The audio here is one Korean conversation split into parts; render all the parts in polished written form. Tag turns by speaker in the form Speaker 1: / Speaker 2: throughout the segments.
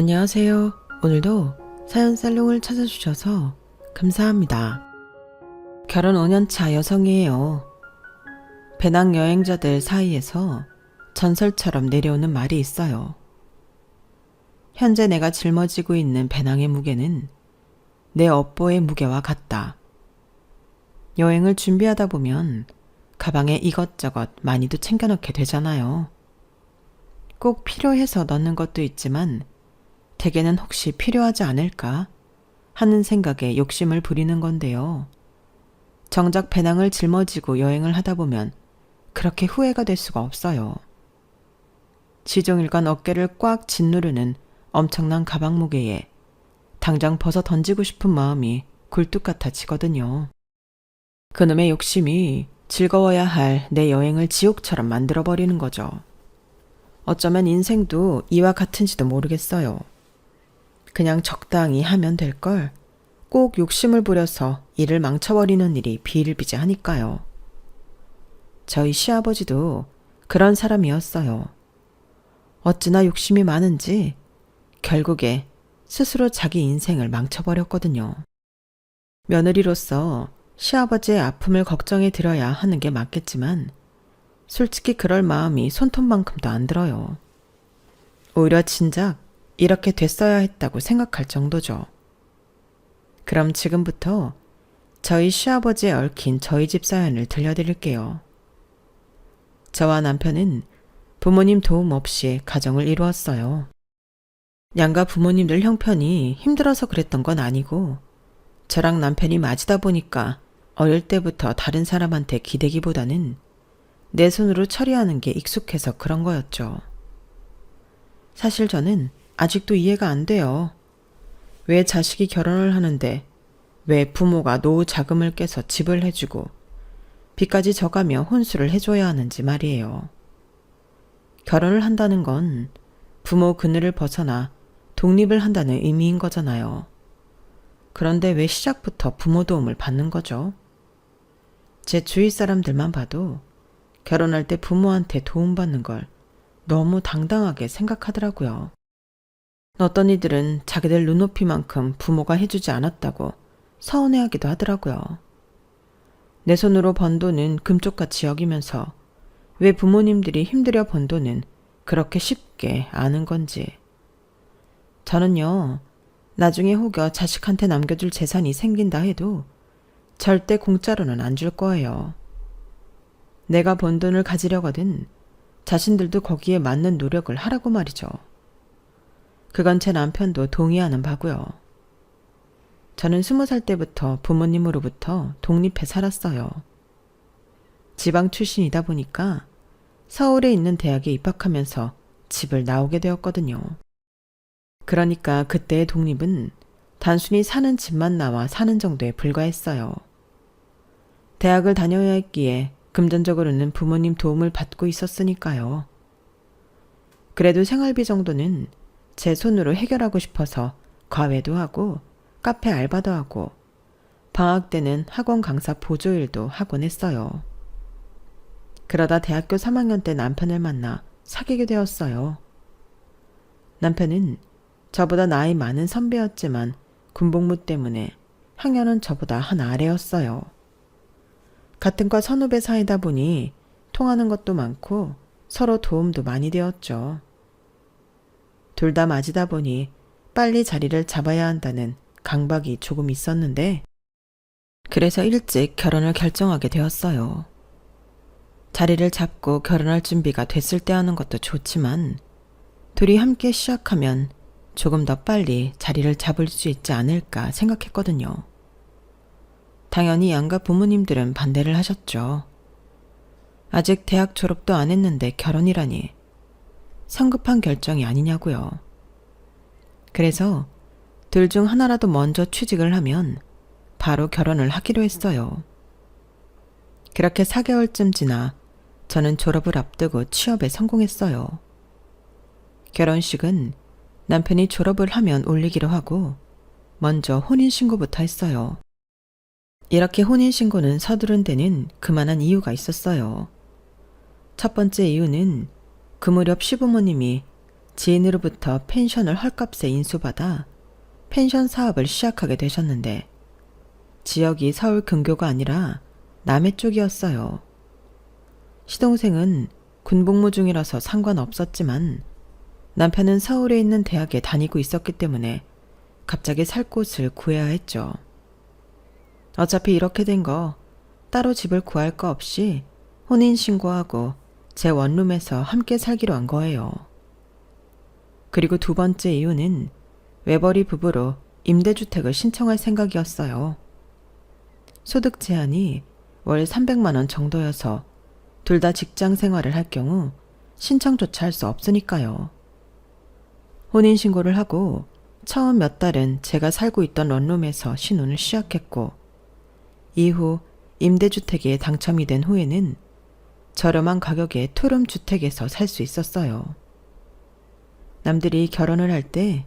Speaker 1: 안녕하세요. 오늘도 사연 살롱을 찾아주셔서 감사합니다. 결혼 5년차 여성이에요. 배낭여행자들 사이에서 전설처럼 내려오는 말이 있어요. 현재 내가 짊어지고 있는 배낭의 무게는 내 업보의 무게와 같다. 여행을 준비하다 보면 가방에 이것저것 많이도 챙겨넣게 되잖아요. 꼭 필요해서 넣는 것도 있지만 대개는 혹시 필요하지 않을까 하는 생각에 욕심을 부리는 건데요. 정작 배낭을 짊어지고 여행을 하다 보면 그렇게 후회가 될 수가 없어요. 시종일관 어깨를 꽉 짓누르는 엄청난 가방 무게에 당장 벗어 던지고 싶은 마음이 굴뚝 같아지거든요. 그놈의 욕심이 즐거워야 할 내 여행을 지옥처럼 만들어버리는 거죠. 어쩌면 인생도 이와 같은지도 모르겠어요. 그냥 적당히 하면 될 걸 꼭 욕심을 부려서 일을 망쳐버리는 일이 비일비재하니까요. 저희 시아버지도 그런 사람이었어요. 어찌나 욕심이 많은지 결국에 스스로 자기 인생을 망쳐버렸거든요. 며느리로서 시아버지의 아픔을 걱정해 드려야 하는 게 맞겠지만 솔직히 그럴 마음이 손톱만큼도 안 들어요. 오히려 진작 이렇게 됐어야 했다고 생각할 정도죠. 그럼 지금부터 저희 시아버지에 얽힌 저희 집 사연을 들려드릴게요. 저와 남편은 부모님 도움 없이 가정을 이루었어요. 양가 부모님들 형편이 힘들어서 그랬던 건 아니고 저랑 남편이 맞이다 보니까 어릴 때부터 다른 사람한테 기대기보다는 내 손으로 처리하는 게 익숙해서 그런 거였죠. 사실 저는 아직도 이해가 안 돼요. 왜 자식이 결혼을 하는데 왜 부모가 노후 자금을 깨서 집을 해주고 빚까지 져가며 혼수를 해줘야 하는지 말이에요. 결혼을 한다는 건 부모 그늘을 벗어나 독립을 한다는 의미인 거잖아요. 그런데 왜 시작부터 부모 도움을 받는 거죠? 제 주위 사람들만 봐도 결혼할 때 부모한테 도움받는 걸 너무 당당하게 생각하더라고요. 어떤 이들은 자기들 눈높이만큼 부모가 해주지 않았다고 서운해하기도 하더라고요. 내 손으로 번 돈은 금쪽같이 여기면서 왜 부모님들이 힘들여 번 돈은 그렇게 쉽게 아는 건지. 저는요, 나중에 혹여 자식한테 남겨줄 재산이 생긴다 해도 절대 공짜로는 안 줄 거예요. 내가 번 돈을 가지려거든 자신들도 거기에 맞는 노력을 하라고 말이죠. 그건 제 남편도 동의하는 바고요. 저는 20살 때부터 부모님으로부터 독립해 살았어요. 지방 출신이다 보니까 서울에 있는 대학에 입학하면서 집을 나오게 되었거든요. 그러니까 그때의 독립은 단순히 사는 집만 나와 사는 정도에 불과했어요. 대학을 다녀야 했기에 금전적으로는 부모님 도움을 받고 있었으니까요. 그래도 생활비 정도는 제 손으로 해결하고 싶어서 과외도 하고 카페 알바도 하고 방학 때는 학원 강사 보조일도 하곤 했어요. 그러다 대학교 3학년 때 남편을 만나 사귀게 되었어요. 남편은 저보다 나이 많은 선배였지만 군복무 때문에 학년은 저보다 한 아래였어요. 같은 과 선후배 사이다 보니 통하는 것도 많고 서로 도움도 많이 되었죠. 둘 다 맞이다 보니 빨리 자리를 잡아야 한다는 강박이 조금 있었는데 그래서 일찍 결혼을 결정하게 되었어요. 자리를 잡고 결혼할 준비가 됐을 때 하는 것도 좋지만 둘이 함께 시작하면 조금 더 빨리 자리를 잡을 수 있지 않을까 생각했거든요. 당연히 양가 부모님들은 반대를 하셨죠. 아직 대학 졸업도 안 했는데 결혼이라니 성급한 결정이 아니냐고요. 그래서 둘 중 하나라도 먼저 취직을 하면 바로 결혼을 하기로 했어요. 그렇게 4개월쯤 지나 저는 졸업을 앞두고 취업에 성공했어요. 결혼식은 남편이 졸업을 하면 올리기로 하고 먼저 혼인신고부터 했어요. 이렇게 혼인신고는 서두른 데는 그만한 이유가 있었어요. 첫 번째 이유는 그 무렵 시부모님이 지인으로부터 펜션을 헐값에 인수받아 펜션 사업을 시작하게 되셨는데 지역이 서울 근교가 아니라 남해 쪽이었어요. 시동생은 군복무 중이라서 상관없었지만 남편은 서울에 있는 대학에 다니고 있었기 때문에 갑자기 살 곳을 구해야 했죠. 어차피 이렇게 된 거 따로 집을 구할 거 없이 혼인신고하고 제 원룸에서 함께 살기로 한 거예요. 그리고 두 번째 이유는 외벌이 부부로 임대주택을 신청할 생각이었어요. 소득 제한이 월 300만 원 정도여서 둘 다 직장 생활을 할 경우 신청조차 할 수 없으니까요. 혼인신고를 하고 처음 몇 달은 제가 살고 있던 원룸에서 신혼을 시작했고 이후 임대주택에 당첨이 된 후에는 저렴한 가격의 투룸 주택에서 살 수 있었어요. 남들이 결혼을 할 때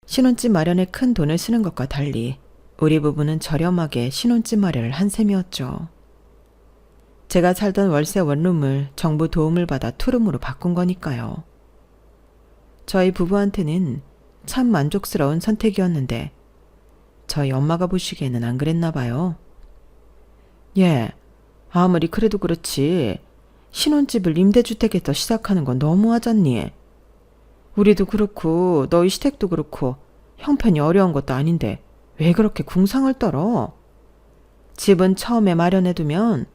Speaker 1: 신혼집 마련에 큰 돈을 쓰는 것과 달리 우리 부부는 저렴하게 신혼집 마련을 한 셈이었죠. 제가 살던 월세 원룸을 정부 도움을 받아 투룸으로 바꾼 거니까요. 저희 부부한테는 참 만족스러운 선택이었는데 저희 엄마가 보시기에는 안 그랬나 봐요. 예, 아무리 그래도 그렇지 신혼집을 임대주택에서 시작하는 건 너무하잖니. 우리도 그렇고 너희 시댁도 그렇고 형편이 어려운 것도 아닌데 왜 그렇게 궁상을 떨어? 집은 처음에 마련해두면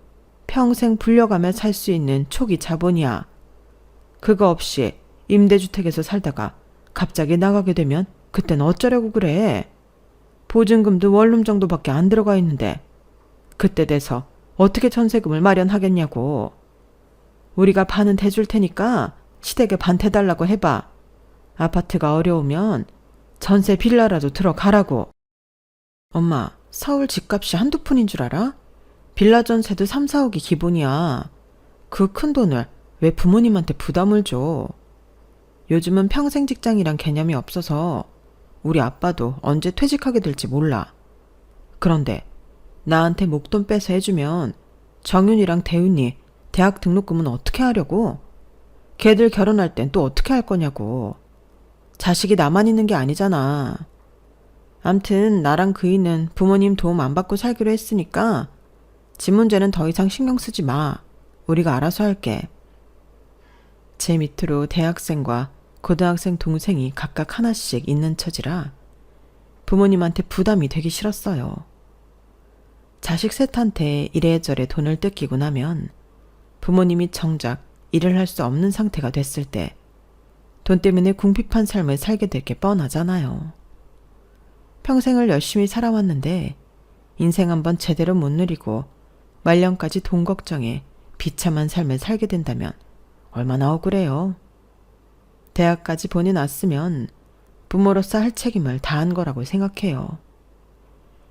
Speaker 1: 평생 불려가며 살 수 있는 초기 자본이야. 그거 없이 임대주택에서 살다가 갑자기 나가게 되면 그땐 어쩌려고 그래? 보증금도 원룸 정도밖에 안 들어가 있는데 그때 돼서 어떻게 전세금을 마련하겠냐고. 우리가 반은 대줄 테니까 시댁에 반 대달라고 해봐. 아파트가 어려우면 전세 빌라라도 들어가라고. 엄마, 서울 집값이 한두 푼인 줄 알아? 빌라 전세도 3, 4억이 기본이야. 그 큰 돈을 왜 부모님한테 부담을 줘? 요즘은 평생 직장이란 개념이 없어서 우리 아빠도 언제 퇴직하게 될지 몰라. 그런데 나한테 목돈 빼서 해주면 정윤이랑 대윤이 대학 등록금은 어떻게 하려고? 걔들 결혼할 땐 또 어떻게 할 거냐고. 자식이 나만 있는 게 아니잖아. 암튼 나랑 그이는 부모님 도움 안 받고 살기로 했으니까 집 문제는 더 이상 신경 쓰지 마. 우리가 알아서 할게. 제 밑으로 대학생과 고등학생 동생이 각각 하나씩 있는 처지라 부모님한테 부담이 되기 싫었어요. 자식 셋한테 이래저래 돈을 뜯기고 나면 부모님이 정작 일을 할 수 없는 상태가 됐을 때 돈 때문에 궁핍한 삶을 살게 될 게 뻔하잖아요. 평생을 열심히 살아왔는데 인생 한번 제대로 못 누리고 말년까지 돈 걱정에 비참한 삶을 살게 된다면 얼마나 억울해요. 대학까지 보내놨으면 부모로서 할 책임을 다한 거라고 생각해요.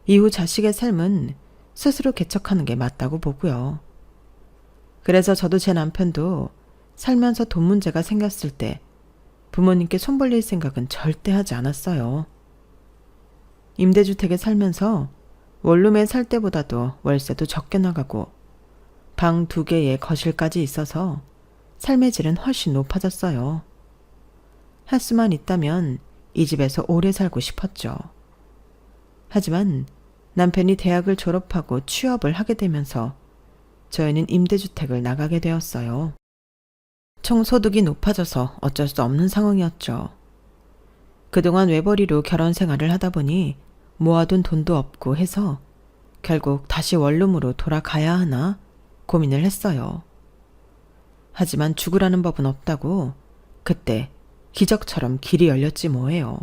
Speaker 1: 이후 자식의 삶은 스스로 개척하는 게 맞다고 보고요. 그래서 저도 제 남편도 살면서 돈 문제가 생겼을 때 부모님께 손 벌릴 생각은 절대 하지 않았어요. 임대주택에 살면서 원룸에 살 때보다도 월세도 적게 나가고 방 2개에 거실까지 있어서 삶의 질은 훨씬 높아졌어요. 할 수만 있다면 이 집에서 오래 살고 싶었죠. 하지만 남편이 대학을 졸업하고 취업을 하게 되면서 저희는 임대주택을 나가게 되었어요. 총 소득이 높아져서 어쩔 수 없는 상황이었죠. 그동안 외벌이로 결혼 생활을 하다 보니 모아둔 돈도 없고 해서 결국 다시 원룸으로 돌아가야 하나 고민을 했어요. 하지만 죽으라는 법은 없다고 그때 기적처럼 길이 열렸지 뭐예요.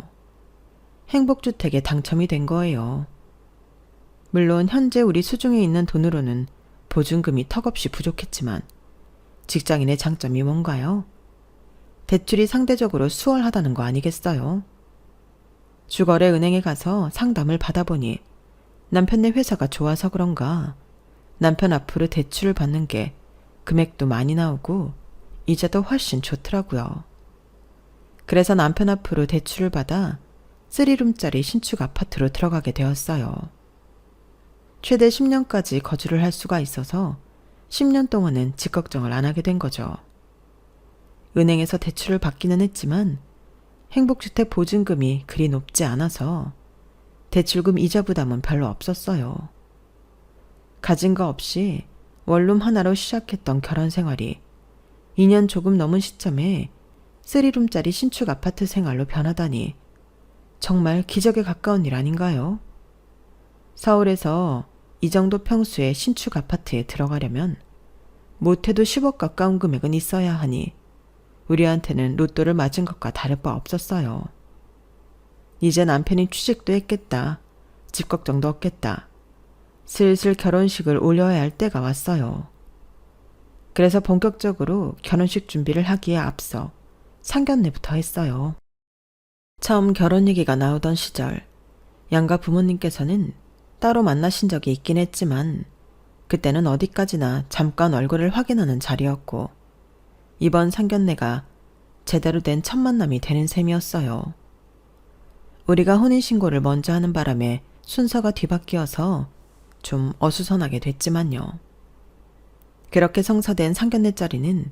Speaker 1: 행복주택에 당첨이 된 거예요. 물론 현재 우리 수중에 있는 돈으로는 보증금이 턱없이 부족했지만 직장인의 장점이 뭔가요? 대출이 상대적으로 수월하다는 거 아니겠어요? 주거래 은행에 가서 상담을 받아보니 남편네 회사가 좋아서 그런가 남편 앞으로 대출을 받는 게 금액도 많이 나오고 이자도 훨씬 좋더라고요. 그래서 남편 앞으로 대출을 받아 3룸짜리 신축 아파트로 들어가게 되었어요. 최대 10년까지 거주를 할 수가 있어서 10년 동안은 집 걱정을 안 하게 된 거죠. 은행에서 대출을 받기는 했지만 행복주택 보증금이 그리 높지 않아서 대출금 이자 부담은 별로 없었어요. 가진 거 없이 원룸 하나로 시작했던 결혼 생활이 2년 조금 넘은 시점에 3룸짜리 신축 아파트 생활로 변하다니 정말 기적에 가까운 일 아닌가요? 서울에서 이 정도 평수의 신축 아파트에 들어가려면 못해도 10억 가까운 금액은 있어야 하니 우리한테는 로또를 맞은 것과 다를 바 없었어요. 이제 남편이 취직도 했겠다. 집 걱정도 없겠다. 슬슬 결혼식을 올려야 할 때가 왔어요. 그래서 본격적으로 결혼식 준비를 하기에 앞서 상견례부터 했어요. 처음 결혼 얘기가 나오던 시절 양가 부모님께서는 따로 만나신 적이 있긴 했지만 그때는 어디까지나 잠깐 얼굴을 확인하는 자리였고 이번 상견례가 제대로 된 첫 만남이 되는 셈이었어요. 우리가 혼인신고를 먼저 하는 바람에 순서가 뒤바뀌어서 좀 어수선하게 됐지만요. 그렇게 성사된 상견례 자리는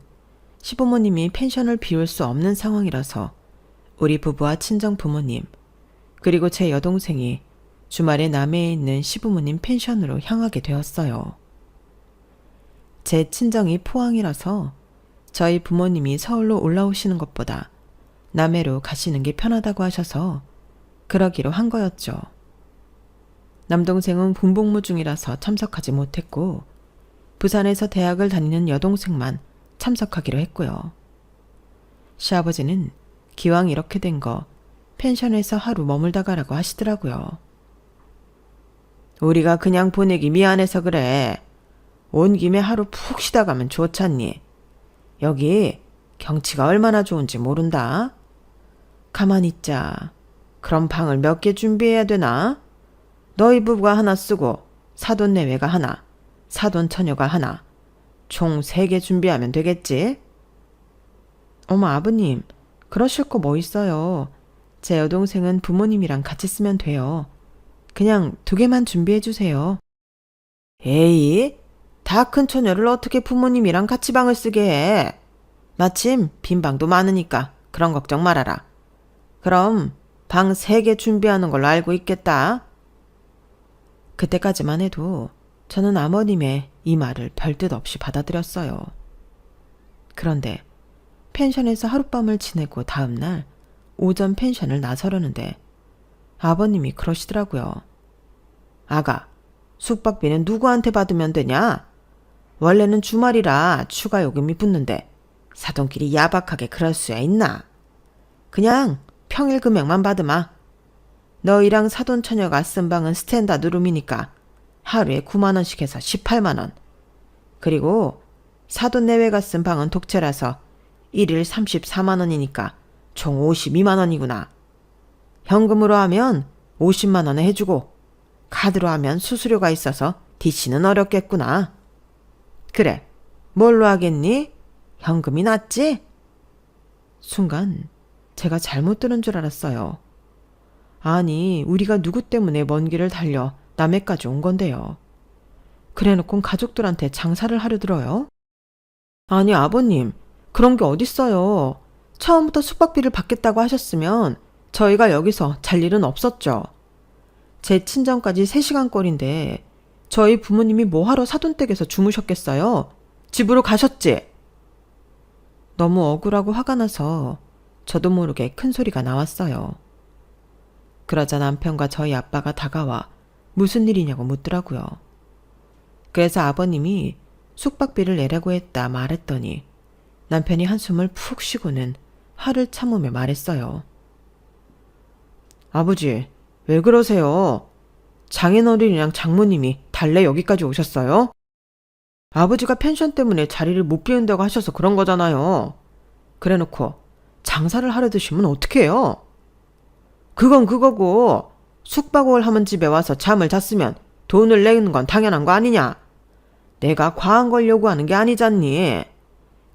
Speaker 1: 시부모님이 펜션을 비울 수 없는 상황이라서 우리 부부와 친정 부모님 그리고 제 여동생이 주말에 남해에 있는 시부모님 펜션으로 향하게 되었어요. 제 친정이 포항이라서 저희 부모님이 서울로 올라오시는 것보다 남해로 가시는 게 편하다고 하셔서 그러기로 한 거였죠. 남동생은 군복무 중이라서 참석하지 못했고 부산에서 대학을 다니는 여동생만 참석하기로 했고요. 시아버지는 기왕 이렇게 된 거 펜션에서 하루 머물다 가라고 하시더라고요. 우리가 그냥 보내기 미안해서 그래. 온 김에 하루 푹 쉬다 가면 좋잖니. 여기 경치가 얼마나 좋은지 모른다. 가만히 있자. 그럼 방을 몇 개 준비해야 되나? 너희 부부가 하나 쓰고 사돈 내외가 하나, 사돈 처녀가 하나, 총 3개 준비하면 되겠지? 어머 아버님, 그러실 거 뭐 있어요. 제 여동생은 부모님이랑 같이 쓰면 돼요. 그냥 2개만 준비해 주세요. 에이, 다 큰 처녀를 어떻게 부모님이랑 같이 방을 쓰게 해. 마침 빈 방도 많으니까 그런 걱정 말아라. 그럼 방 3개 준비하는 걸로 알고 있겠다. 그때까지만 해도 저는 아버님의 이 말을 별뜻 없이 받아들였어요. 그런데 펜션에서 하룻밤을 지내고 다음날 오전 펜션을 나서려는데 아버님이 그러시더라고요. 아가, 숙박비는 누구한테 받으면 되냐? 원래는 주말이라 추가 요금이 붙는데 사돈끼리 야박하게 그럴 수야 있나? 그냥 평일 금액만 받으마. 너희랑 사돈 처녀가 쓴 방은 스탠다드 룸이니까 하루에 9만 원씩 해서 18만 원. 그리고 사돈 내외가 쓴 방은 독채라서 1일 34만 원이니까 총 52만 원이구나. 현금으로 하면 50만 원에 해주고 카드로 하면 수수료가 있어서 DC는 어렵겠구나. 그래, 뭘로 하겠니? 현금이 낫지? 순간 제가 잘못 들은 줄 알았어요. 아니, 우리가 누구 때문에 먼 길을 달려 남해까지 온 건데요. 그래놓고 가족들한테 장사를 하려 들어요? 아니 아버님, 그런 게 어딨어요. 처음부터 숙박비를 받겠다고 하셨으면 저희가 여기서 잘 일은 없었죠. 제 친정까지 3시간 거리인데 저희 부모님이 뭐하러 사돈댁에서 주무셨겠어요? 집으로 가셨지? 너무 억울하고 화가 나서 저도 모르게 큰 소리가 나왔어요. 그러자 남편과 저희 아빠가 다가와 무슨 일이냐고 묻더라고요. 그래서 아버님이 숙박비를 내라고 했다 말했더니 남편이 한숨을 푹 쉬고는 화를 참으며 말했어요. 아버지, 왜 그러세요? 장인어른이랑 장모님이 달래 여기까지 오셨어요? 아버지가 펜션 때문에 자리를 못 비운다고 하셔서 그런 거잖아요. 그래놓고 장사를 하려 드시면 어떡해요? 그건 그거고 숙박을 하면 집에 와서 잠을 잤으면 돈을 내는 건 당연한 거 아니냐? 내가 과한 걸 요구하는 게 아니잖니.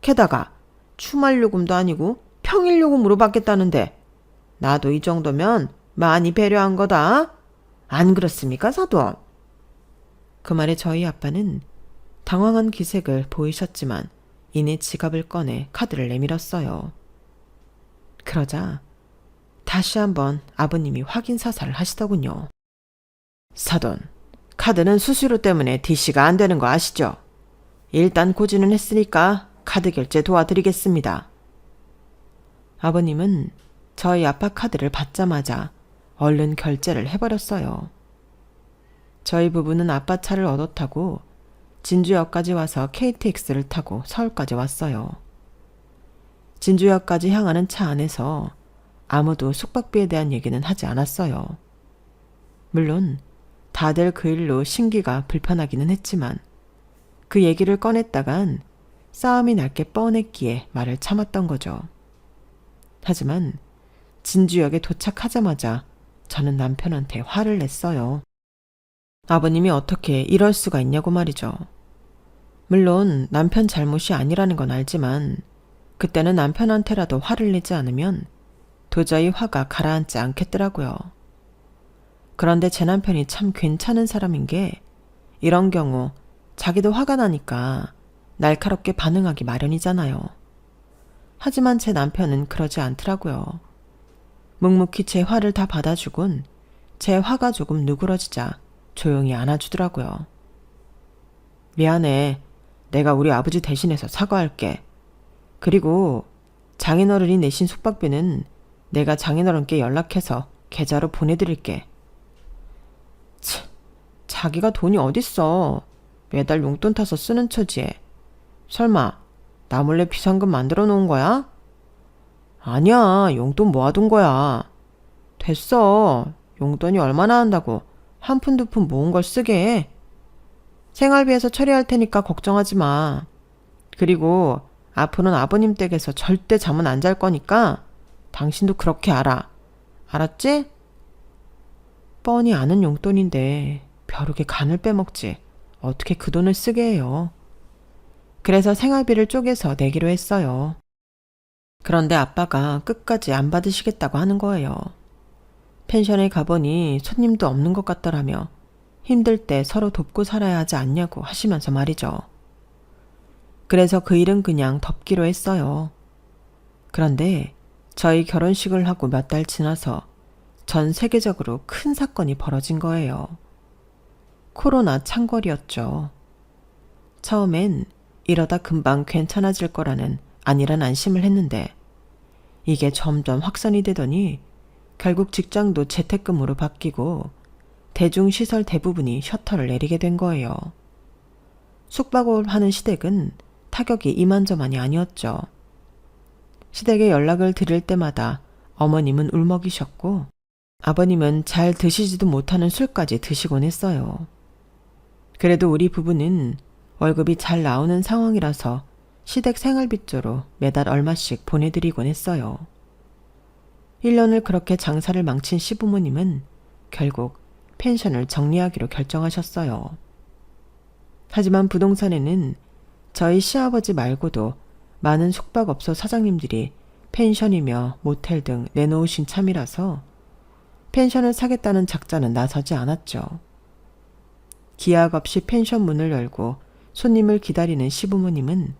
Speaker 1: 게다가 주말 요금도 아니고 평일 요금으로 받겠다는데 나도 이 정도면 많이 배려한 거다. 안 그렇습니까, 사돈? 그 말에 저희 아빠는 당황한 기색을 보이셨지만 이내 지갑을 꺼내 카드를 내밀었어요. 그러자 다시 한번 아버님이 확인 사살을 하시더군요. 사돈, 카드는 수수료 때문에 DC가 안 되는 거 아시죠? 일단 고지는 했으니까 카드 결제 도와드리겠습니다. 아버님은 저희 아빠 카드를 받자마자 얼른 결제를 해버렸어요. 저희 부부는 아빠 차를 얻어 타고 진주역까지 와서 KTX를 타고 서울까지 왔어요. 진주역까지 향하는 차 안에서 아무도 숙박비에 대한 얘기는 하지 않았어요. 물론 다들 그 일로 심기가 불편하기는 했지만 그 얘기를 꺼냈다간 싸움이 날 게 뻔했기에 말을 참았던 거죠. 하지만 진주역에 도착하자마자 저는 남편한테 화를 냈어요. 아버님이 어떻게 이럴 수가 있냐고 말이죠. 물론 남편 잘못이 아니라는 건 알지만 그때는 남편한테라도 화를 내지 않으면 도저히 화가 가라앉지 않겠더라고요. 그런데 제 남편이 참 괜찮은 사람인 게 이런 경우 자기도 화가 나니까 날카롭게 반응하기 마련이잖아요. 하지만 제 남편은 그러지 않더라고요. 묵묵히 제 화를 다 받아주곤 제 화가 조금 누그러지자 조용히 안아주더라고요. 미안해. 내가 우리 아버지 대신해서 사과할게. 그리고 장인어른이 내신 숙박비는 내가 장인어른께 연락해서 계좌로 보내드릴게. 자기가 돈이 어딨어. 매달 용돈 타서 쓰는 처지에. 설마 나 몰래 비상금 만들어 놓은 거야? 아니야. 용돈 모아둔 거야. 됐어. 용돈이 얼마나 한다고 한 푼 두 푼 모은 걸 쓰게 해. 생활비에서 처리할 테니까 걱정하지 마. 그리고 앞으로는 아버님 댁에서 절대 잠은 안 잘 거니까 당신도 그렇게 알아. 알았지? 뻔히 아는 용돈인데 벼룩에 간을 빼먹지. 어떻게 그 돈을 쓰게 해요. 그래서 생활비를 쪼개서 내기로 했어요. 그런데 아빠가 끝까지 안 받으시겠다고 하는 거예요. 펜션에 가보니 손님도 없는 것 같더라며 힘들 때 서로 돕고 살아야 하지 않냐고 하시면서 말이죠. 그래서 그 일은 그냥 덮기로 했어요. 그런데 저희 결혼식을 하고 몇 달 지나서 전 세계적으로 큰 사건이 벌어진 거예요. 코로나 창궐이었죠. 처음엔 이러다 금방 괜찮아질 거라는 안일한 안심을 했는데 이게 점점 확산이 되더니 결국 직장도 재택근무로 바뀌고 대중시설 대부분이 셔터를 내리게 된 거예요. 숙박업을 하는 시댁은 타격이 이만저만이 아니었죠. 시댁에 연락을 드릴 때마다 어머님은 울먹이셨고 아버님은 잘 드시지도 못하는 술까지 드시곤 했어요. 그래도 우리 부부는 월급이 잘 나오는 상황이라서 시댁 생활비조로 매달 얼마씩 보내드리곤 했어요. 1년을 그렇게 장사를 망친 시부모님은 결국 펜션을 정리하기로 결정하셨어요. 하지만 부동산에는 저희 시아버지 말고도 많은 숙박업소 사장님들이 펜션이며 모텔 등 내놓으신 참이라서 펜션을 사겠다는 작자는 나서지 않았죠. 기약 없이 펜션 문을 열고 손님을 기다리는 시부모님은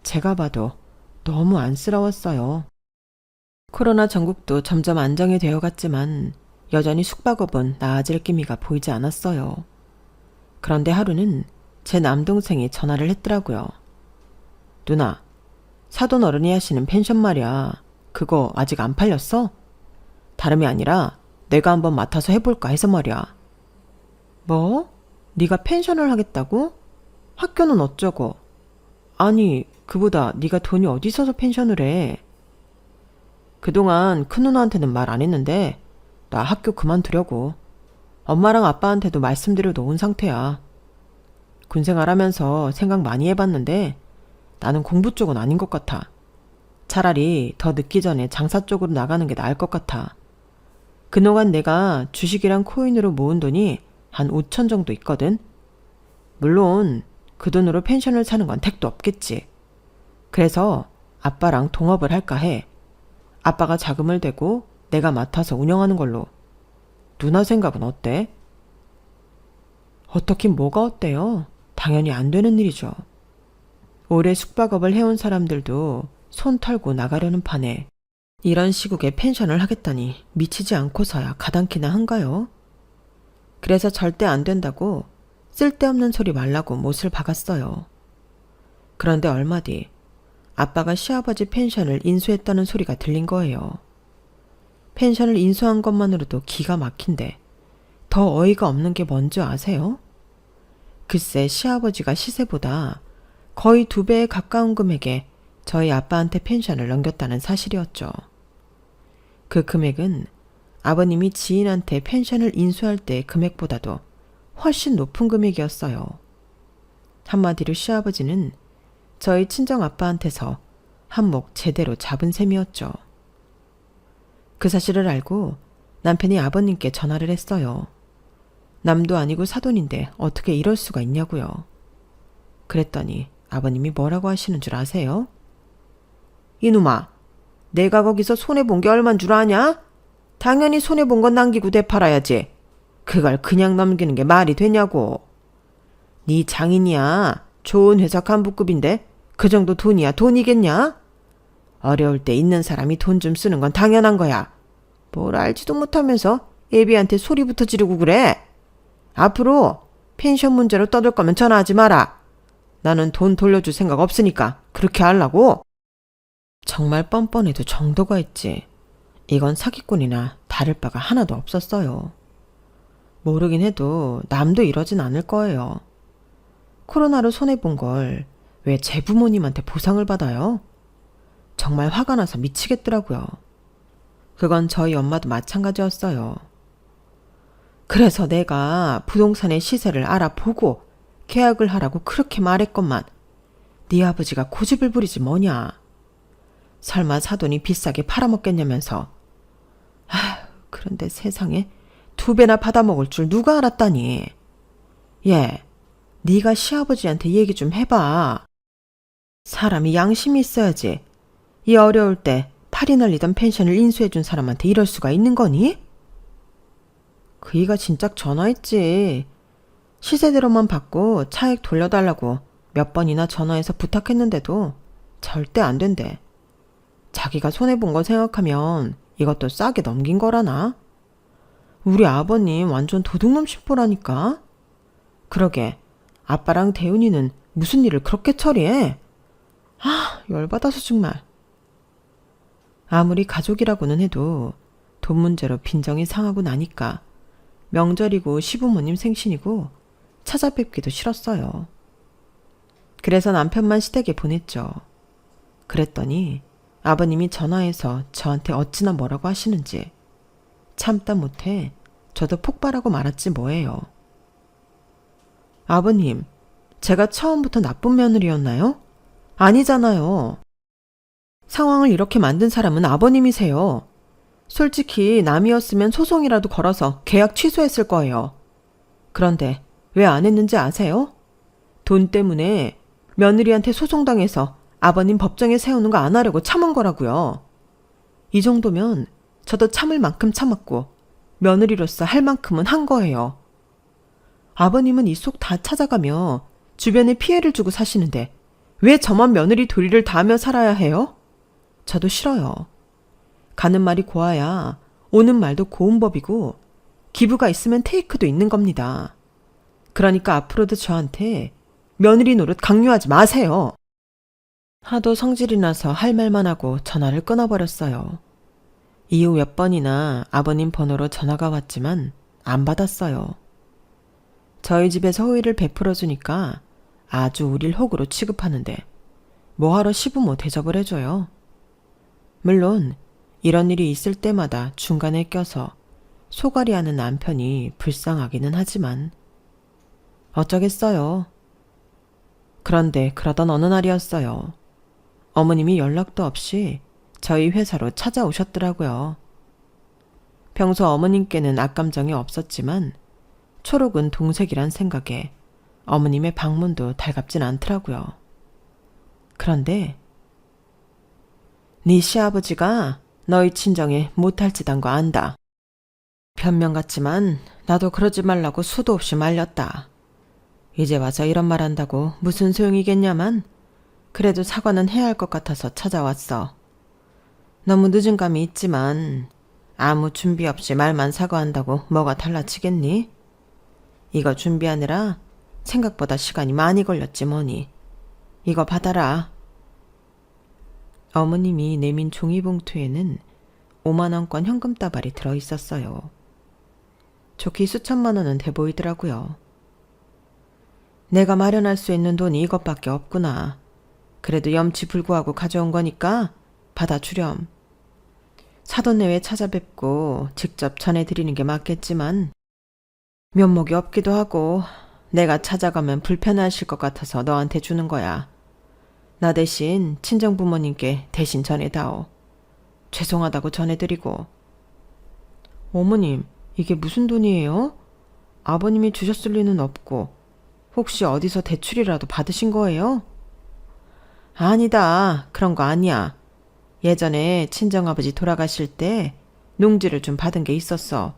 Speaker 1: 제가 봐도 너무 안쓰러웠어요. 코로나 전국도 점점 안정이 되어 갔지만 여전히 숙박업은 나아질 기미가 보이지 않았어요. 그런데 하루는 제 남동생이 전화를 했더라고요. 누나, 사돈 어른이 하시는 펜션 말이야. 그거 아직 안 팔렸어? 다름이 아니라 내가 한번 맡아서 해볼까 해서 말이야. 뭐? 네가 펜션을 하겠다고? 학교는 어쩌고? 아니, 그보다 네가 돈이 어디 있어서 펜션을 해? 그동안 큰 누나한테는 말 안 했는데 나 학교 그만두려고. 엄마랑 아빠한테도 말씀드려 놓은 상태야. 군생활하면서 생각 많이 해봤는데 나는 공부 쪽은 아닌 것 같아. 차라리 더 늦기 전에 장사 쪽으로 나가는 게 나을 것 같아. 그동안 내가 주식이랑 코인으로 모은 돈이 한 5천 정도 있거든. 물론 그 돈으로 펜션을 사는 건 택도 없겠지. 그래서 아빠랑 동업을 할까 해. 아빠가 자금을 대고 내가 맡아서 운영하는 걸로. 누나 생각은 어때? 어떻긴 뭐가 어때요? 당연히 안 되는 일이죠. 오래 숙박업을 해온 사람들도 손 털고 나가려는 판에 이런 시국에 펜션을 하겠다니 미치지 않고서야 가당키나 한가요? 그래서 절대 안 된다고 쓸데없는 소리 말라고 못을 박았어요. 그런데 얼마 뒤 아빠가 시아버지 펜션을 인수했다는 소리가 들린 거예요. 펜션을 인수한 것만으로도 기가 막힌데 더 어이가 없는 게 뭔지 아세요? 글쎄 시아버지가 시세보다 거의 2배에 가까운 금액에 저희 아빠한테 펜션을 넘겼다는 사실이었죠. 그 금액은 아버님이 지인한테 펜션을 인수할 때의 금액보다도 훨씬 높은 금액이었어요. 한마디로 시아버지는 저희 친정 아빠한테서 한몫 제대로 잡은 셈이었죠. 그 사실을 알고 남편이 아버님께 전화를 했어요. 남도 아니고 사돈인데 어떻게 이럴 수가 있냐고요. 그랬더니 아버님이 뭐라고 하시는 줄 아세요? 이놈아, 내가 거기서 손해본 게 얼만 줄 아냐? 당연히 손해본 건 남기고 되팔아야지. 그걸 그냥 넘기는 게 말이 되냐고. 네 장인이야. 좋은 회사 간부급인데 그 정도 돈이야 돈이겠냐? 어려울 때 있는 사람이 돈 좀 쓰는 건 당연한 거야. 뭘 알지도 못하면서 애비한테 소리부터 지르고 그래. 앞으로 펜션 문제로 떠들 거면 전화하지 마라. 나는 돈 돌려줄 생각 없으니까 그렇게 하려고. 정말 뻔뻔해도 정도가 있지. 이건 사기꾼이나 다를 바가 하나도 없었어요. 모르긴 해도 남도 이러진 않을 거예요. 코로나로 손해본 걸 왜 제 부모님한테 보상을 받아요? 정말 화가 나서 미치겠더라고요. 그건 저희 엄마도 마찬가지였어요. 그래서 내가 부동산의 시세를 알아보고 계약을 하라고 그렇게 말했건만 네 아버지가 고집을 부리지 뭐냐. 설마 사돈이 비싸게 팔아먹겠냐면서. 그런데 세상에 2배나 받아먹을 줄 누가 알았다니. 네가 시아버지한테 얘기 좀 해봐. 사람이 양심이 있어야지. 이 어려울 때 팔이 날리던 펜션을 인수해준 사람한테 이럴 수가 있는 거니? 그이가 진작 전화했지. 시세대로만 받고 차액 돌려달라고 몇 번이나 전화해서 부탁했는데도 절대 안 된대. 자기가 손해본 거 생각하면 이것도 싸게 넘긴 거라나? 우리 아버님 완전 도둑놈 심보라니까? 그러게 아빠랑 대훈이는 무슨 일을 그렇게 처리해? 열받아서 정말. 아무리 가족이라고는 해도 돈 문제로 빈정이 상하고 나니까 명절이고 시부모님 생신이고 찾아뵙기도 싫었어요. 그래서 남편만 시댁에 보냈죠. 그랬더니 아버님이 전화해서 저한테 어찌나 뭐라고 하시는지 참다 못해 저도 폭발하고 말았지 뭐예요. 아버님, 제가 처음부터 나쁜 며느리였나요? 아니잖아요. 상황을 이렇게 만든 사람은 아버님이세요. 솔직히 남이었으면 소송이라도 걸어서 계약 취소했을 거예요. 그런데 왜 안 했는지 아세요? 돈 때문에 며느리한테 소송당해서 아버님 법정에 세우는 거 안 하려고 참은 거라고요. 이 정도면 저도 참을 만큼 참았고 며느리로서 할 만큼은 한 거예요. 아버님은 이 속 다 찾아가며 주변에 피해를 주고 사시는데 왜 저만 며느리 도리를 다하며 살아야 해요? 저도 싫어요. 가는 말이 고와야 오는 말도 고운 법이고 기부가 있으면 테이크도 있는 겁니다. 그러니까 앞으로도 저한테 며느리 노릇 강요하지 마세요. 하도 성질이 나서 할 말만 하고 전화를 끊어버렸어요. 이후 몇 번이나 아버님 번호로 전화가 왔지만 안 받았어요. 저희 집에서 호의를 베풀어주니까 아주 우릴 호구로 취급하는데 뭐하러 시부모 대접을 해줘요. 물론 이런 일이 있을 때마다 중간에 껴서 소갈이하는 남편이 불쌍하기는 하지만 어쩌겠어요. 그런데 그러던 어느 날이었어요. 어머님이 연락도 없이 저희 회사로 찾아오셨더라고요. 평소 어머님께는 악감정이 없었지만 초록은 동색이란 생각에 어머님의 방문도 달갑진 않더라고요. 그런데 네 시아버지가 너희 친정에 못할 짓 한 거 안다. 변명 같지만 나도 그러지 말라고 수도 없이 말렸다. 이제 와서 이런 말 한다고 무슨 소용이겠냐만 그래도 사과는 해야 할 것 같아서 찾아왔어. 너무 늦은 감이 있지만 아무 준비 없이 말만 사과한다고 뭐가 달라지겠니? 이거 준비하느라 생각보다 시간이 많이 걸렸지 뭐니. 이거 받아라. 어머님이 내민 종이봉투에는 5만 원권 현금 다발이 들어있었어요. 좋기 수천만 원은 돼 보이더라고요. 내가 마련할 수 있는 돈이 이것밖에 없구나. 그래도 염치불구하고 가져온 거니까 받아주렴. 사돈네외 찾아뵙고 직접 전해드리는 게 맞겠지만 면목이 없기도 하고 내가 찾아가면 불편하실 것 같아서 너한테 주는 거야. 나 대신 친정부모님께 대신 전해다오. 죄송하다고 전해드리고. 어머님, 이게 무슨 돈이에요? 아버님이 주셨을 리는 없고 혹시 어디서 대출이라도 받으신 거예요? 아니다. 그런 거 아니야. 예전에 친정아버지 돌아가실 때 농지를 좀 받은 게 있었어.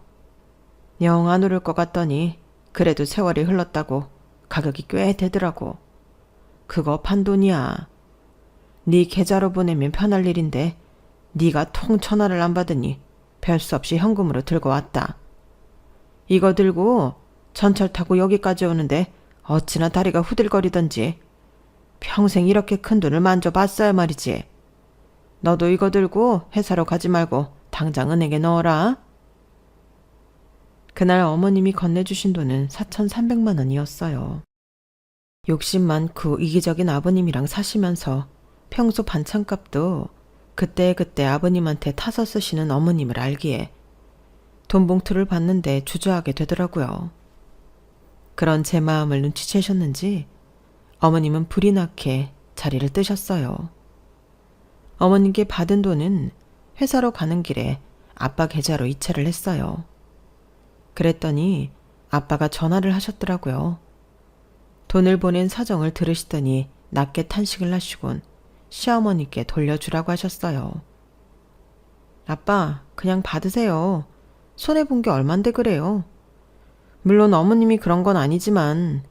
Speaker 1: 영 안 오를 것 같더니 그래도 세월이 흘렀다고 가격이 꽤 되더라고. 그거 판돈이야. 네 계좌로 보내면 편할 일인데 네가 통 전화를 안 받으니 별 수 없이 현금으로 들고 왔다. 이거 들고 전철 타고 여기까지 오는데 어찌나 다리가 후들거리던지. 평생 이렇게 큰 돈을 만져봤어야 말이지. 너도 이거 들고 회사로 가지 말고 당장 은행에 넣어라. 그날 어머님이 건네주신 돈은 4,300만 원이었어요. 욕심 많고 이기적인 아버님이랑 사시면서 평소 반찬값도 그때그때 아버님한테 타서 쓰시는 어머님을 알기에 돈 봉투를 봤는데 주저하게 되더라고요. 그런 제 마음을 눈치채셨는지 어머님은 불이 나게 자리를 뜨셨어요. 어머님께 받은 돈은 회사로 가는 길에 아빠 계좌로 이체를 했어요. 그랬더니 아빠가 전화를 하셨더라고요. 돈을 보낸 사정을 들으시더니 낮게 탄식을 하시곤 시어머니께 돌려주라고 하셨어요. 아빠, 그냥 받으세요. 손해본 게 얼만데 그래요. 물론 어머님이 그런 건 아니지만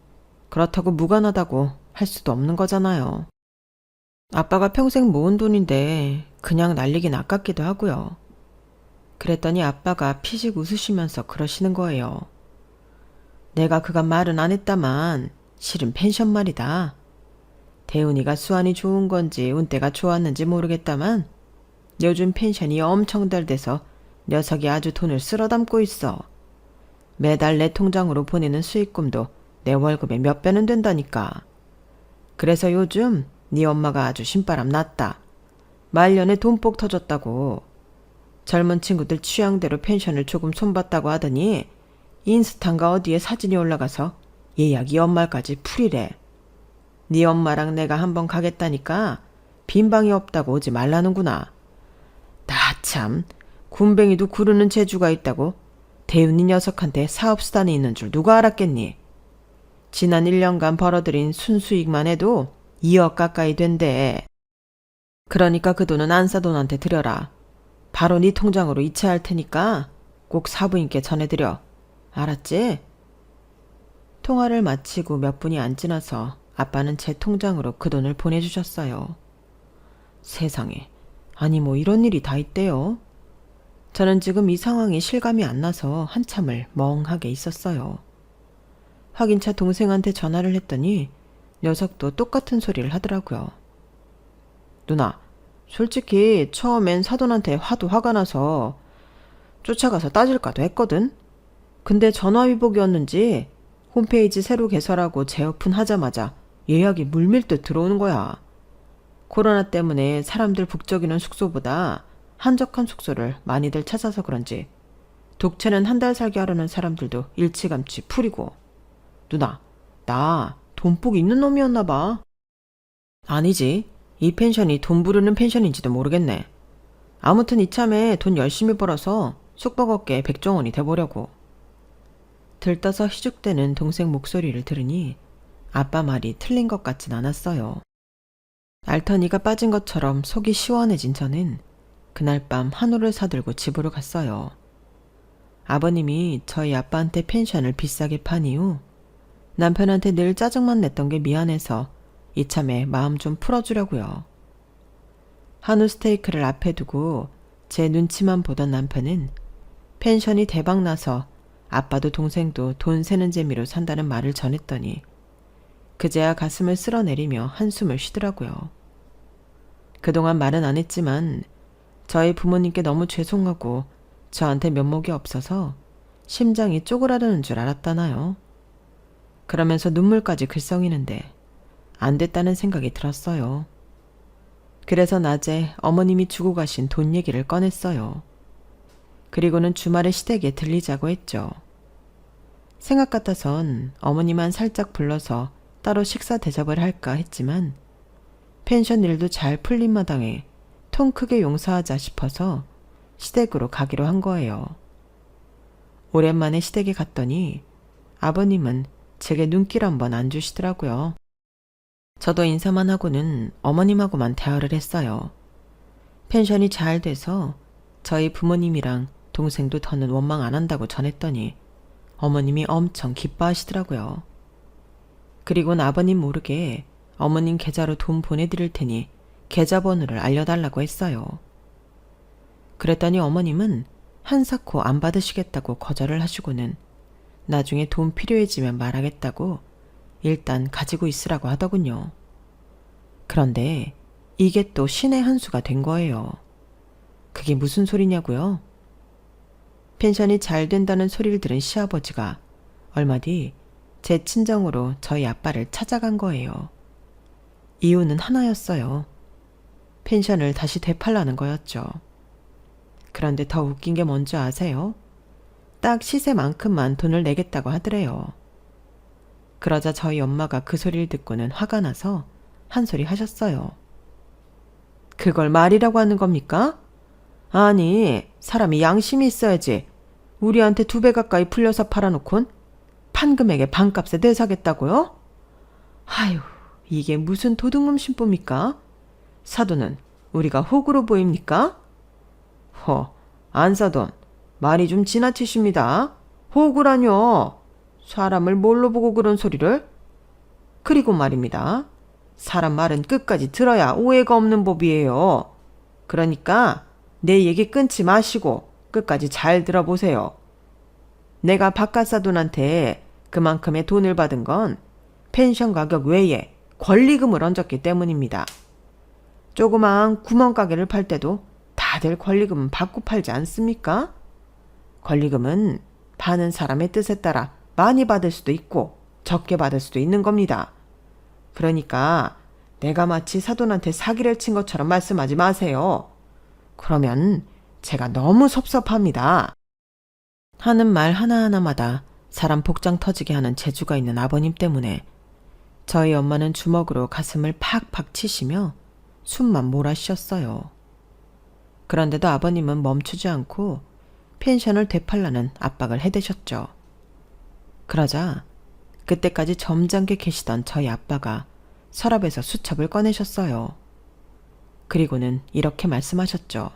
Speaker 1: 그렇다고 무관하다고 할 수도 없는 거잖아요. 아빠가 평생 모은 돈인데 그냥 날리긴 아깝기도 하고요. 그랬더니 아빠가 피식 웃으시면서 그러시는 거예요. 내가 그간 말은 안 했다만 실은 펜션 말이다. 대훈이가 수완이 좋은 건지 운때가 좋았는지 모르겠다만 요즘 펜션이 엄청 잘 돼서 녀석이 아주 돈을 쓸어 담고 있어. 매달 내 통장으로 보내는 수익금도 내 월급의 몇 배는 된다니까. 그래서 요즘 네 엄마가 아주 신바람 났다. 말년에 돈복 터졌다고. 젊은 친구들 취향대로 펜션을 조금 손봤다고 하더니 인스타인가 어디에 사진이 올라가서 예약이 연말까지 풀이래. 네 엄마랑 내가 한번 가겠다니까 빈 방이 없다고 오지 말라는구나. 나 참 군뱅이도 구르는 재주가 있다고 대윤이 녀석한테 사업수단이 있는 줄 누가 알았겠니. 지난 1년간 벌어들인 순수익만 해도 2억 가까이 된대. 그러니까 그 돈은 안사돈한테 드려라. 바로 네 통장으로 이체할 테니까 꼭 사부인께 전해드려. 알았지? 통화를 마치고 몇 분이 안 지나서 아빠는 제 통장으로 그 돈을 보내주셨어요. 세상에, 아니 뭐 이런 일이 다 있대요. 저는 지금 이 상황이 실감이 안 나서 한참을 멍하게 있었어요. 확인차 동생한테 전화를 했더니 녀석도 똑같은 소리를 하더라고요. 누나, 솔직히 처음엔 사돈한테 화도 화가 나서 쫓아가서 따질까도 했거든. 근데 전화위복이었는지 홈페이지 새로 개설하고 재오픈 하자마자 예약이 물밀듯 들어오는 거야. 코로나 때문에 사람들 북적이는 숙소보다 한적한 숙소를 많이들 찾아서 그런지 독채는 한 달 살기 하려는 사람들도 일찌감치 풀이고. 누나, 나 돈복 있는 놈이었나 봐. 아니지. 이 펜션이 돈 부르는 펜션인지도 모르겠네. 아무튼 이참에 돈 열심히 벌어서 숙박업계 백종원이 돼보려고. 들떠서 희죽대는 동생 목소리를 들으니 아빠 말이 틀린 것 같진 않았어요. 알터니가 빠진 것처럼 속이 시원해진 저는 그날 밤 한우를 사들고 집으로 갔어요. 아버님이 저희 아빠한테 펜션을 비싸게 판 이후 남편한테 늘 짜증만 냈던 게 미안해서 이참에 마음 좀 풀어주려고요. 한우 스테이크를 앞에 두고 제 눈치만 보던 남편은 펜션이 대박나서 아빠도 동생도 돈 세는 재미로 산다는 말을 전했더니 그제야 가슴을 쓸어내리며 한숨을 쉬더라고요. 그동안 말은 안 했지만 저희 부모님께 너무 죄송하고 저한테 면목이 없어서 심장이 쪼그라드는 줄 알았다나요. 그러면서 눈물까지 글썽이는데 안 됐다는 생각이 들었어요. 그래서 낮에 어머님이 주고 가신 돈 얘기를 꺼냈어요. 그리고는 주말에 시댁에 들리자고 했죠. 생각 같아선 어머니만 살짝 불러서 따로 식사 대접을 할까 했지만 펜션 일도 잘 풀린 마당에 통 크게 용서하자 싶어서 시댁으로 가기로 한 거예요. 오랜만에 시댁에 갔더니 아버님은 제게 눈길 한번 안 주시더라고요. 저도 인사만 하고는 어머님하고만 대화를 했어요. 펜션이 잘 돼서 저희 부모님이랑 동생도 더는 원망 안 한다고 전했더니 어머님이 엄청 기뻐하시더라고요. 그리고는 아버님 모르게 어머님 계좌로 돈 보내드릴 테니 계좌번호를 알려달라고 했어요. 그랬더니 어머님은 한사코 안 받으시겠다고 거절을 하시고는 나중에 돈 필요해지면 말하겠다고 일단 가지고 있으라고 하더군요. 그런데 이게 또 신의 한 수가 된 거예요. 그게 무슨 소리냐고요? 펜션이 잘 된다는 소리를 들은 시아버지가 얼마 뒤 제 친정으로 저희 아빠를 찾아간 거예요. 이유는 하나였어요. 펜션을 다시 되팔라는 거였죠. 그런데 더 웃긴 게 뭔지 아세요? 딱 시세만큼만 돈을 내겠다고 하더래요. 그러자 저희 엄마가 그 소리를 듣고는 화가 나서 한 소리 하셨어요. 그걸 말이라고 하는 겁니까? 아니, 사람이 양심이 있어야지. 우리한테 2배 가까이 풀려서 팔아놓곤 판금액의 반값에 내사겠다고요? 아유, 이게 무슨 도둑놈 심보입니까? 사돈은 우리가 호구로 보입니까? 안사돈, 말이 좀 지나치십니다. 호구라뇨. 사람을 뭘로 보고 그런 소리를? 그리고 말입니다. 사람 말은 끝까지 들어야 오해가 없는 법이에요. 그러니까 내 얘기 끊지 마시고 끝까지 잘 들어보세요. 내가 바깥사돈한테 그만큼의 돈을 받은 건 펜션 가격 외에 권리금을 얹었기 때문입니다. 조그마한 구멍가게를 팔 때도 다들 권리금은 받고 팔지 않습니까? 권리금은 파는 사람의 뜻에 따라 많이 받을 수도 있고 적게 받을 수도 있는 겁니다. 그러니까 내가 마치 사돈한테 사기를 친 것처럼 말씀하지 마세요. 그러면 제가 너무 섭섭합니다. 하는 말 하나하나마다 사람 복장 터지게 하는 재주가 있는 아버님 때문에 저희 엄마는 주먹으로 가슴을 팍팍 치시며 숨만 몰아쉬었어요. 그런데도 아버님은 멈추지 않고 펜션을 되팔라는 압박을 해대셨죠. 그러자 그때까지 점잖게 계시던 저희 아빠가 서랍에서 수첩을 꺼내셨어요. 그리고는 이렇게 말씀하셨죠.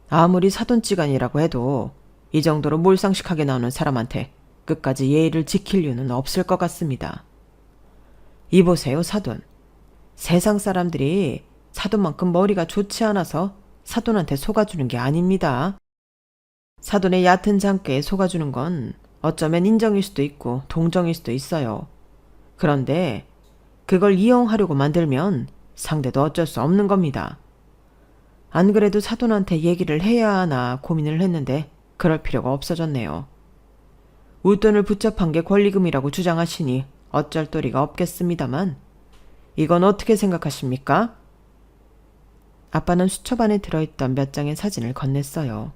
Speaker 1: 아무리 사돈지간이라고 해도 이 정도로 몰상식하게 나오는 사람한테 끝까지 예의를 지킬 이유는 없을 것 같습니다. 이보세요, 사돈. 세상 사람들이 사돈만큼 머리가 좋지 않아서 사돈한테 속아주는 게 아닙니다. 사돈의 얕은 장깨에 속아주는 건 어쩌면 인정일 수도 있고 동정일 수도 있어요. 그런데 그걸 이용하려고 만들면 상대도 어쩔 수 없는 겁니다. 안 그래도 사돈한테 얘기를 해야 하나 고민을 했는데 그럴 필요가 없어졌네요. 웃돈을 붙잡한 게 권리금이라고 주장하시니 어쩔 도리가 없겠습니다만 이건 어떻게 생각하십니까? 아빠는 수첩 안에 들어있던 몇 장의 사진을 건넸어요.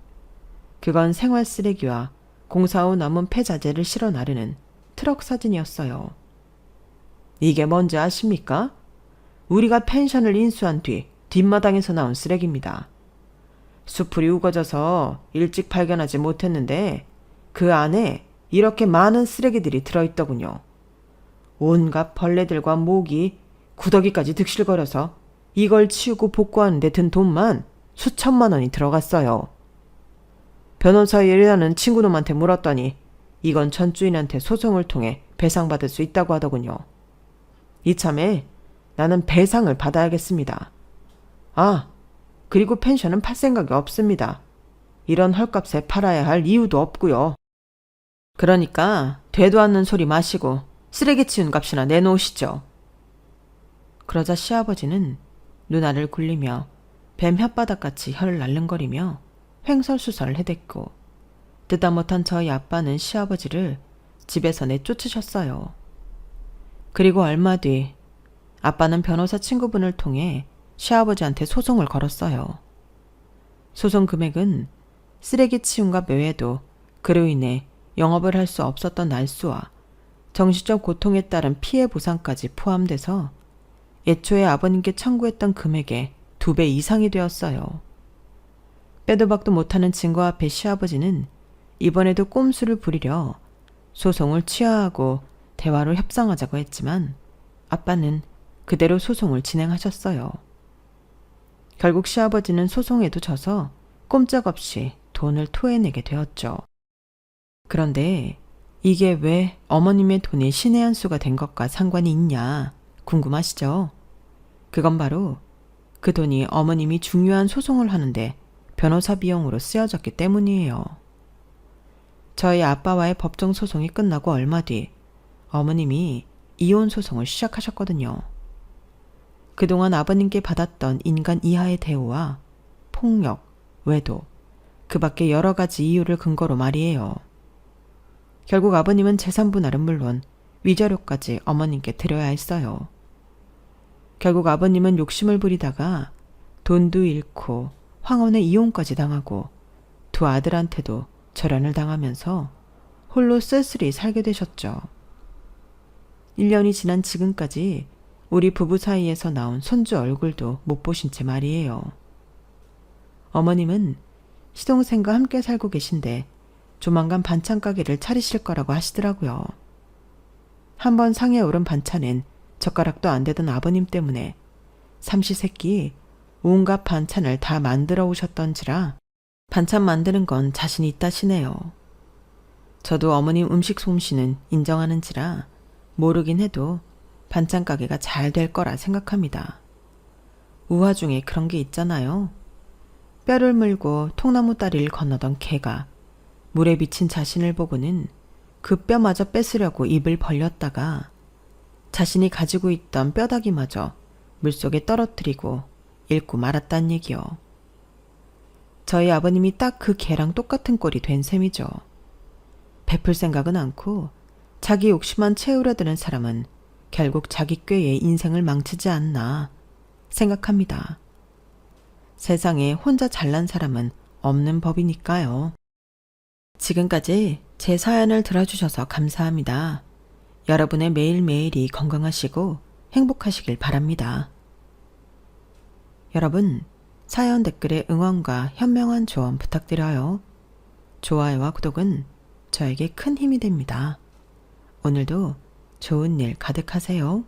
Speaker 1: 그건 생활 쓰레기와 공사 후 남은 폐자재를 실어 나르는 트럭 사진이었어요. 이게 뭔지 아십니까? 우리가 펜션을 인수한 뒤 뒷마당에서 나온 쓰레기입니다. 수풀이 우거져서 일찍 발견하지 못했는데 그 안에 이렇게 많은 쓰레기들이 들어있더군요. 온갖 벌레들과 모기, 구더기까지 득실거려서 이걸 치우고 복구하는 데 든 돈만 수천만 원이 들어갔어요. 변호사 일하는 친구놈한테 물었더니 이건 전주인한테 소송을 통해 배상받을 수 있다고 하더군요. 이참에 나는 배상을 받아야겠습니다. 아, 그리고 펜션은 팔 생각이 없습니다. 이런 헐값에 팔아야 할 이유도 없고요. 그러니까 되도 않는 소리 마시고 쓰레기 치운 값이나 내놓으시죠. 그러자 시아버지는 누나를 굴리며 뱀 혓바닥같이 혀를 날름거리며 횡설수설을 해댔고 듣다 못한 저희 아빠는 시아버지를 집에서 내쫓으셨어요. 그리고 얼마 뒤 아빠는 변호사 친구분을 통해 시아버지한테 소송을 걸었어요. 소송 금액은 쓰레기 치운값 외에도 그로 인해 영업을 할 수 없었던 날수와 정신적 고통에 따른 피해 보상까지 포함돼서 애초에 아버님께 청구했던 금액의 2배 이상이 되었어요. 빼도 박도 못하는 증거 앞에 시아버지는 이번에도 꼼수를 부리려 소송을 취하하고 대화로 협상하자고 했지만 아빠는 그대로 소송을 진행하셨어요. 결국 시아버지는 소송에도 져서 꼼짝없이 돈을 토해내게 되었죠. 그런데 이게 왜 어머님의 돈이 신의 한 수가 된 것과 상관이 있냐 궁금하시죠? 그건 바로 그 돈이 어머님이 중요한 소송을 하는데 변호사 비용으로 쓰여졌기 때문이에요. 저희 아빠와의 법정 소송이 끝나고 얼마 뒤 어머님이 이혼 소송을 시작하셨거든요. 그동안 아버님께 받았던 인간 이하의 대우와 폭력, 외도, 그 밖에 여러 가지 이유를 근거로 말이에요. 결국 아버님은 재산 분할은 물론 위자료까지 어머님께 드려야 했어요. 결국 아버님은 욕심을 부리다가 돈도 잃고 황혼의 이혼까지 당하고 두 아들한테도 절연을 당하면서 홀로 쓸쓸히 살게 되셨죠. 1년이 지난 지금까지 우리 부부 사이에서 나온 손주 얼굴도 못 보신 채 말이에요. 어머님은 시동생과 함께 살고 계신데 조만간 반찬 가게를 차리실 거라고 하시더라고요. 한번 상에 오른 반찬엔 젓가락도 안 되던 아버님 때문에 삼시세끼 온갖 반찬을 다 만들어 오셨던지라 반찬 만드는 건 자신이 있다시네요. 저도 어머님 음식 솜씨는 인정하는지라 모르긴 해도 반찬 가게가 잘 될 거라 생각합니다. 우화 중에 그런 게 있잖아요. 뼈를 물고 통나무 다리를 건너던 개가 물에 비친 자신을 보고는 그 뼈마저 뺏으려고 입을 벌렸다가 자신이 가지고 있던 뼈다귀마저 물속에 떨어뜨리고 잃고 말았단 얘기요. 저희 아버님이 딱 그 개랑 똑같은 꼴이 된 셈이죠. 베풀 생각은 않고 자기 욕심만 채우려 드는 사람은 결국 자기 꾀에 인생을 망치지 않나 생각합니다. 세상에 혼자 잘난 사람은 없는 법이니까요. 지금까지 제 사연을 들어주셔서 감사합니다. 여러분의 매일매일이 건강하시고 행복하시길 바랍니다. 여러분, 사연 댓글에 응원과 현명한 조언 부탁드려요. 좋아요와 구독은 저에게 큰 힘이 됩니다. 오늘도 좋은 일 가득하세요.